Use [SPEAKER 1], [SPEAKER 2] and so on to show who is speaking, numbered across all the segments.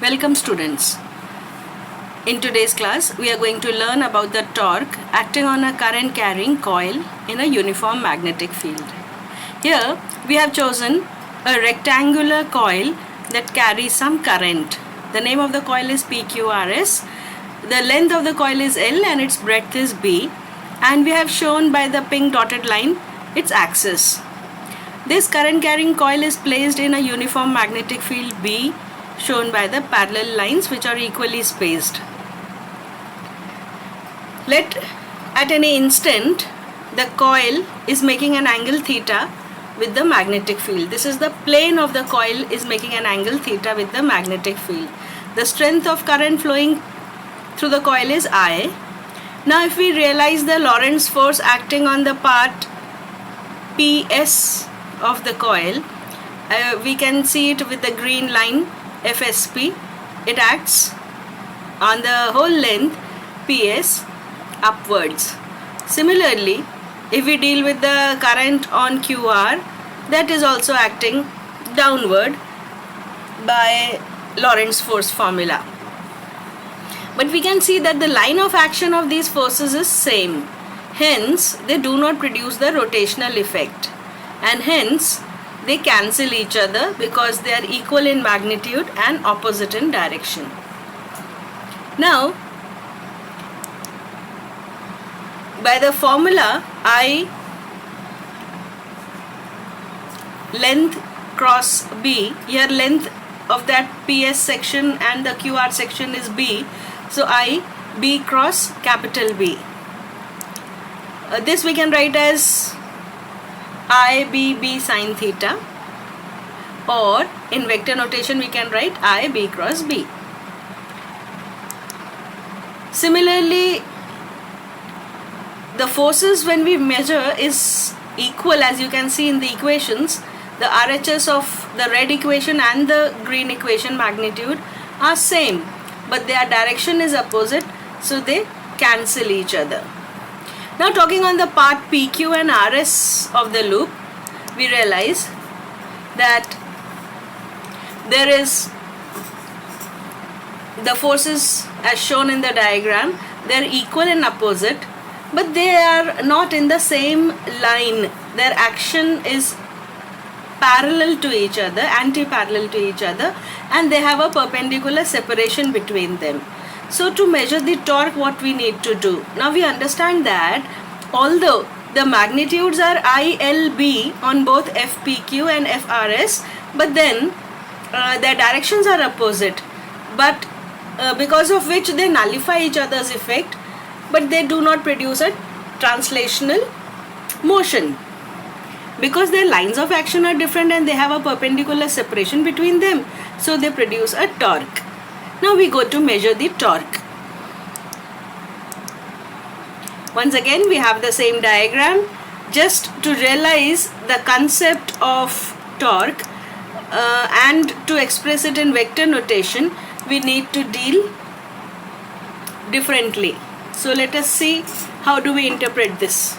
[SPEAKER 1] Welcome students. In today's class, we are going to learn about the torque acting on a current carrying coil in a uniform magnetic field. Here, we have chosen a rectangular coil that carries some current. The name of the coil is PQRS. The length of the coil is L and its breadth is B. And we have shown by the pink dotted line its axis. This current carrying coil is placed in a uniform magnetic field B, shown by the parallel lines which are equally spaced. Let at any instant the coil is making an angle theta with the magnetic field. This is the plane of the coil is making an angle theta with the magnetic field. The strength of current flowing through the coil is I. Now if we realize the Lorentz force acting on the part PS of the coil, we can see it with the green line FSP. It acts on the whole length PS upwards. Similarly, if we deal with the current on QR, that is also acting downward by Lorentz force formula. But we can see that the line of action of these forces is same. Hence, they do not produce the rotational effect. And hence, they cancel each other because they are equal in magnitude and opposite in direction. Now, by the formula I length cross B, here length of that PS section and the QR section is B, so I B cross capital B. This we can write as IBB sine theta, or in vector notation we can write IB cross B. Similarly, the forces when we measure is equal, as you can see in the equations. The RHS of the red equation and the green equation magnitude are same, but their direction is opposite, so they cancel each other. Now talking on the part PQ and RS of the loop, we realize that there is the forces as shown in the diagram. They are equal and opposite, but they are not in the same line. Their action is parallel to each other, anti-parallel to each other, and they have a perpendicular separation between them. So to measure the torque, what we need to do? Now we understand that although the magnitudes are ILB on both FPQ and FRS, but then their directions are opposite, but because of which they nullify each other's effect, but they do not produce a translational motion because their lines of action are different and they have a perpendicular separation between them, so they produce a torque. Now we go to measure the torque. Once again we have the same diagram. Just to realize the concept of torque and to express it in vector notation, we need to deal differently. So let us see how do we interpret this.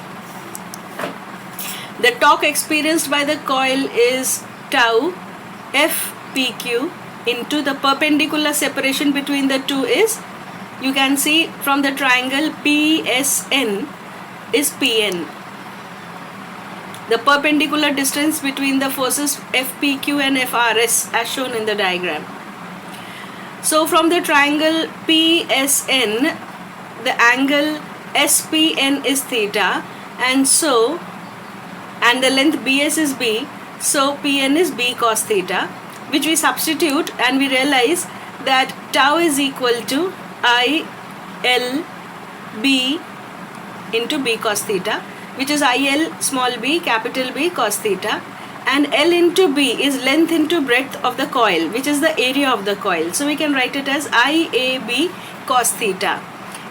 [SPEAKER 1] The torque experienced by the coil is tau FPQ into the perpendicular separation between the two is, you can see from the triangle PSN is PN. The perpendicular distance between the forces FPQ and FRS as shown in the diagram. So from the triangle PSN, the angle SPN is theta, and the length BS is B, so PN is B cos theta, which we substitute and we realize that tau is equal to ILB into B cos theta, which is IL small b capital B cos theta, and L into B is length into breadth of the coil, which is the area of the coil, so we can write it as IAB cos theta.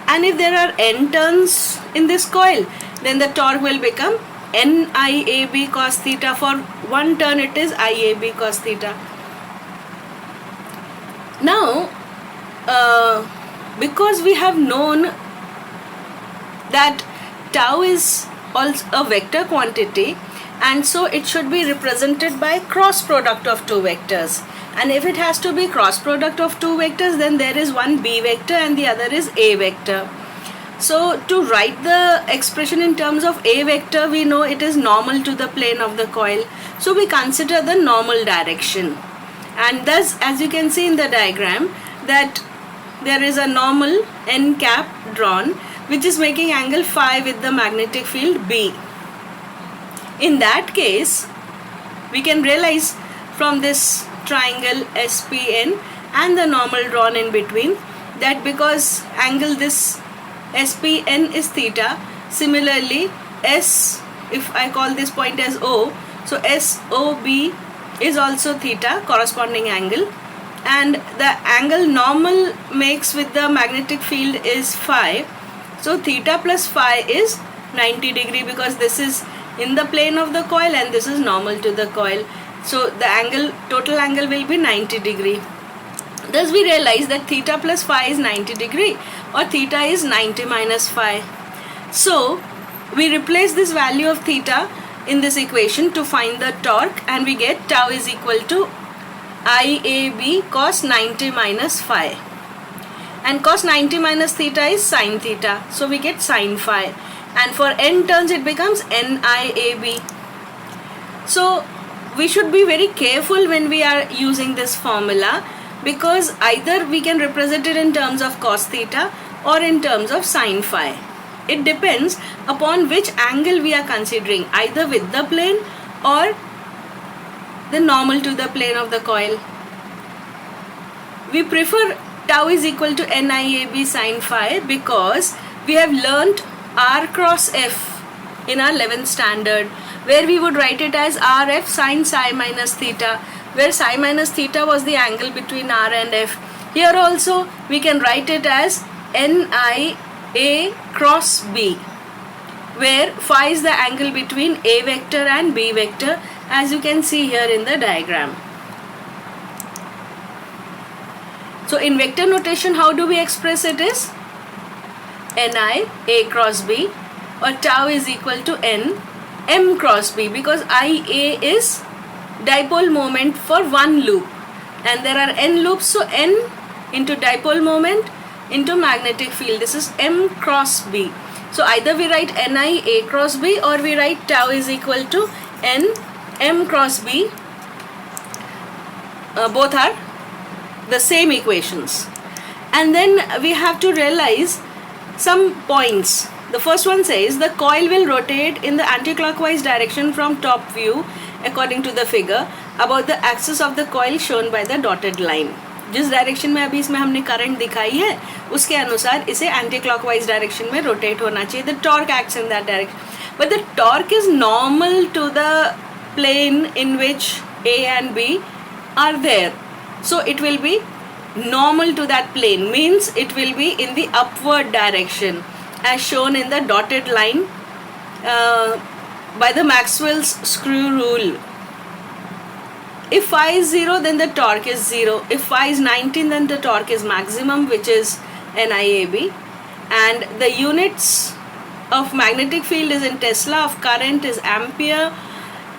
[SPEAKER 1] And if there are n turns in this coil, then the torque will become NIAB cos theta. For one turn it is IAB cos theta. Now because we have known that tau is also a vector quantity, and so it should be represented by cross product of two vectors, And if it has to be cross product of two vectors, then there is one b vector and the other is a vector. So to write the expression in terms of a vector, we know it is normal to the plane of the coil. So we consider the normal direction. And thus, as you can see in the diagram, that there is a normal n cap drawn, which is making angle phi with the magnetic field B. In that case, we can realize from this triangle SPN and the normal drawn in between that because angle this SPN is theta, similarly S, if I call this point as O, so SOB is also theta, corresponding angle, and the angle normal makes with the magnetic field is phi. So theta plus phi is 90 degree because this is in the plane of the coil and this is normal to the coil. So the angle, total angle will be 90 degree. Thus we realize that theta plus phi is 90 degree or theta is 90 minus phi. So we replace this value of theta in this equation to find the torque, and we get tau is equal to IAB cos 90 minus phi. And cos 90 minus theta is sin theta, so we get sin phi, and for n turns it becomes NIAB. So we should be very careful when we are using this formula, because either we can represent it in terms of cos theta or in terms of sin phi. It depends upon which angle we are considering, either with the plane or the normal to the plane of the coil. We prefer tau is equal to NIAB sin phi because we have learnt R cross F in our 11th standard, where we would write it as RF sin psi minus theta, where psi minus theta was the angle between R and F. Here also we can write it as NIA cross B, where phi is the angle between A vector and B vector, as you can see here in the diagram. So in vector notation, how do we express it is Ni A cross B, or tau is equal to N M cross B, because Ia is dipole moment for one loop and there are n loops, so n into dipole moment into magnetic field, this is M cross B. So either we write Ni A cross B or we write tau is equal to N M cross B. Both are the same equations. And then we have to realize some points. The first one says the coil will rotate in the anti-clockwise direction from top view according to the figure about the axis of the coil shown by the dotted line. जिस direction में अभी इसमें हमने current दिखाई है उसके अनुसार इसे एंटी क्लॉकवाइज डायरेक्शन में रोटेट होना चाहिए. The torque acts in that direction, but the torque is normal to the plane in which A and B are there. So it will be normal to that plane, means it will be in the upward direction as shown in the dotted line by the Maxwell's screw rule. If phi is 0, then the torque is 0. If phi is 19, then the torque is maximum, which is NIAB. And the units of magnetic field is in Tesla, of current is ampere,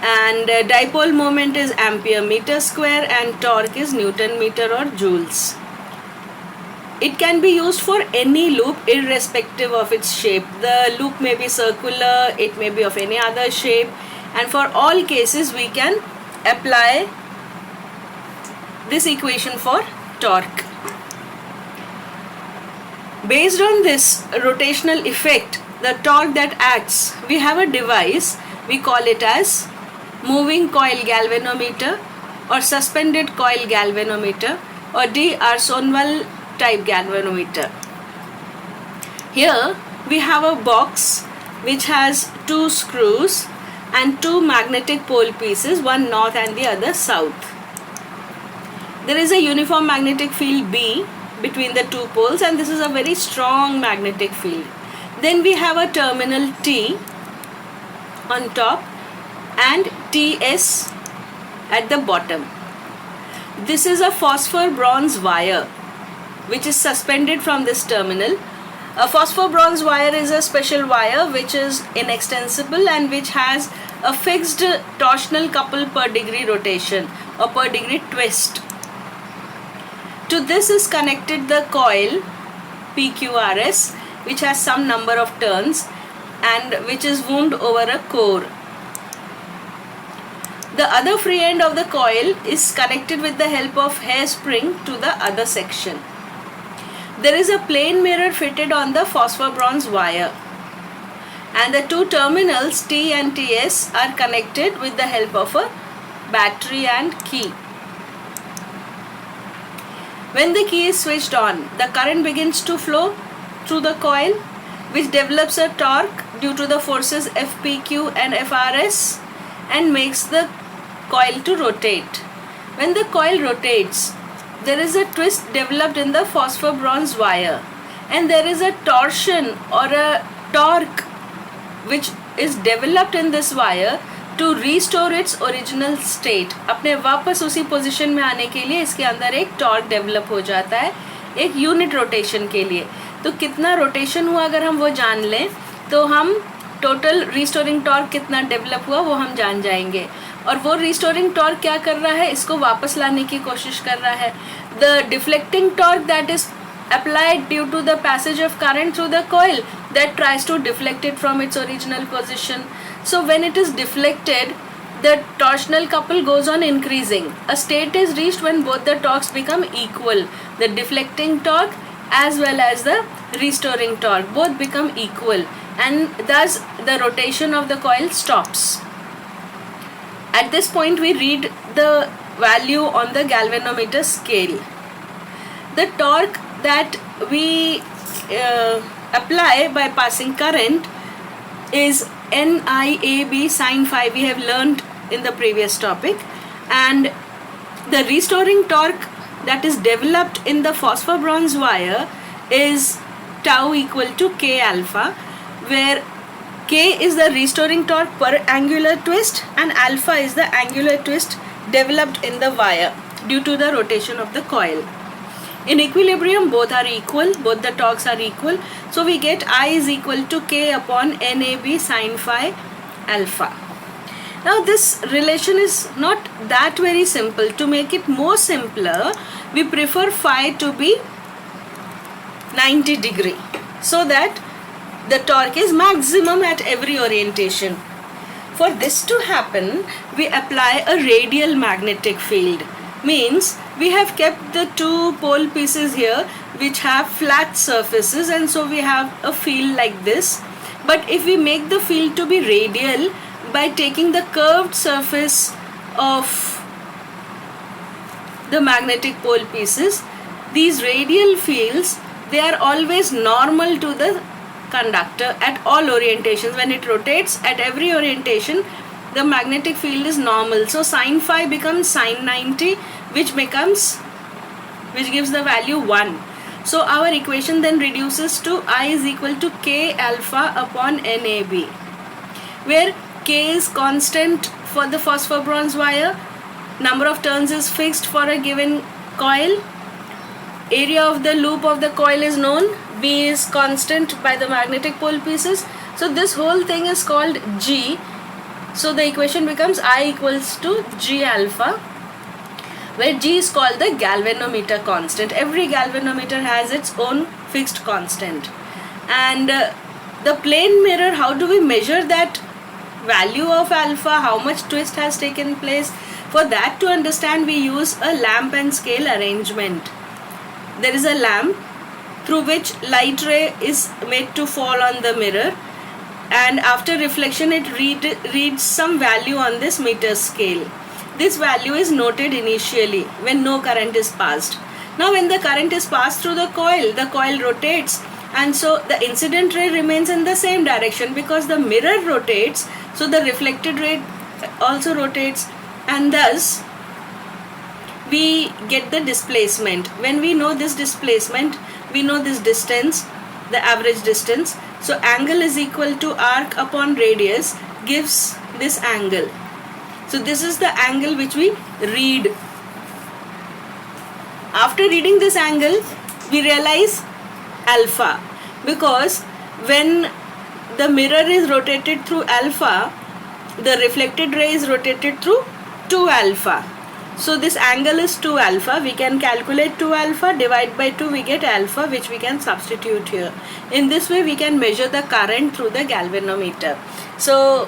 [SPEAKER 1] and dipole moment is ampere meter square, and torque is Newton meter or joules. It can be used for any loop irrespective of its shape. The loop may be circular, it may be of any other shape, and for all cases we can apply this equation for torque. Based on this rotational effect, the torque that acts, we have a device, we call it as moving coil galvanometer or suspended coil galvanometer or D'Arsonval type galvanometer. Here we have a box which has two screws and two magnetic pole pieces, one north and the other south. There is a uniform magnetic field B between the two poles, and this is a very strong magnetic field. Then we have a terminal T on top and TS at the bottom. This is a phosphor bronze wire which is suspended from this terminal. A phosphor bronze wire is a special wire which is inextensible and which has a fixed torsional couple per degree rotation or per degree twist. To this is connected the coil PQRS, which has some number of turns and which is wound over a core. The other free end of the coil is connected with the help of hairspring to the other section. There is a plane mirror fitted on the phosphor bronze wire, and the two terminals T and TS are connected with the help of a battery and key. When the key is switched on, the current begins to flow through the coil, which develops a torque due to the forces FPQ and FRS and makes the coil to rotate. When the coil rotates, there is a twist developed in the phosphor bronze wire, and there is a torsion or a torque which is developed in this wire to restore its original state. अपने वापस उसी position में आने के लिए इसके अंदर एक टॉर्क डेवलप हो जाता है एक यूनिट रोटेशन के लिए. तो कितना रोटेशन हुआ अगर हम वो जान लें तो हम टोटल रिस्टोरिंग टॉर्क कितना डेवलप हुआ वो हम जान जाएंगे. और वो रिस्टोरिंग टॉर्क क्या कर रहा है, इसको वापस लाने की कोशिश कर रहा है. The deflecting torque that is applied due to the passage of current through the coil that tries to deflect it from its original position. So when it is deflected, the torsional couple goes on increasing. A state is reached when both the torques become equal. The deflecting torque as well as the restoring torque both become equal, and thus the rotation of the coil stops. At this point we read the value on the galvanometer scale. The torque that we apply by passing current is NIAB sin phi. We have learned in the previous topic. And the restoring torque that is developed in the phosphor bronze wire is tau equal to K alpha, where K is the restoring torque per angular twist and alpha is the angular twist developed in the wire due to the rotation of the coil. In equilibrium, both are equal, both the torques are equal. So we get I is equal to K upon NAB sin phi alpha. Now this relation is not that very simple. To make it more simpler, we prefer phi to be 90 degree so that the torque is maximum at every orientation. For this to happen, we apply a radial magnetic field. Means we have kept the two pole pieces here which have flat surfaces, and so we have a field like this. But if we make the field to be radial by taking the curved surface of the magnetic pole pieces, these radial fields, they are always normal to the conductor at all orientations. When it rotates at every orientation, the magnetic field is normal. So sin phi becomes sin 90, which gives the value 1. So our equation then reduces to I is equal to K alpha upon NAB, where K is constant for the phosphor bronze wire, number of turns is fixed for a given coil, area of the loop of the coil is known, B is constant by the magnetic pole pieces. So this whole thing is called G. So the equation becomes I equals to G alpha, where G is called the galvanometer constant. Every galvanometer has its own fixed constant. And the plane mirror, how do we measure that value of alpha, how much twist has taken place? For that to understand, we use a lamp and scale arrangement. There is a lamp through which light ray is made to fall on the mirror, and after reflection it reads some value on this meter scale. This value is noted initially when no current is passed. Now when the current is passed through the coil rotates, and so the incident ray remains in the same direction because the mirror rotates, so the reflected ray also rotates, and thus we get the displacement. When we know this displacement, we know this distance, the average distance. So angle is equal to arc upon radius gives this angle. So this is the angle which we read. After reading this angle, we realize alpha, because when the mirror is rotated through alpha, the reflected ray is rotated through 2 alpha. So this angle is 2 alpha. We can calculate 2 alpha, divide by 2, we get alpha, which we can substitute here. In this way we can measure the current through the galvanometer. So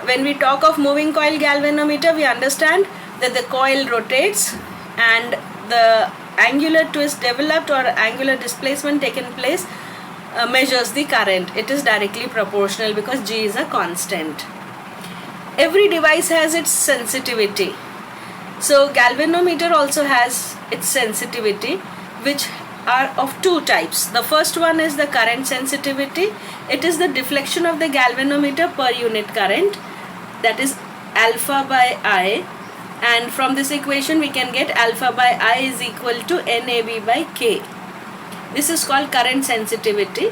[SPEAKER 1] when we talk of moving coil galvanometer, we understand that the coil rotates and the angular twist developed or angular displacement taken place measures the current. It is directly proportional because G is a constant. Every device has its sensitivity. So galvanometer also has its sensitivity, which are of two types. The first one is the current sensitivity. It is the deflection of the galvanometer per unit current, that is alpha by I, and from this equation we can get alpha by I is equal to NAB by K. This is called current sensitivity.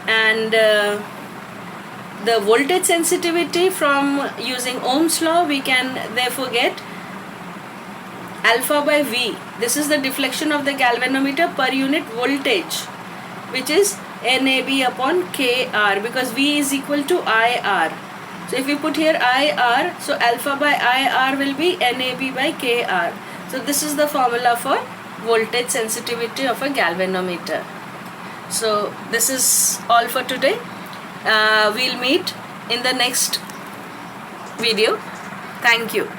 [SPEAKER 1] And the voltage sensitivity, from using Ohm's law, we can therefore get alpha by V. This is the deflection of the galvanometer per unit voltage, which is NAB upon KR, because V is equal to IR. So if we put here IR, so alpha by IR will be NAB by KR. So this is the formula for voltage sensitivity of a galvanometer. So this is all for today. We'll meet in the next video. Thank you.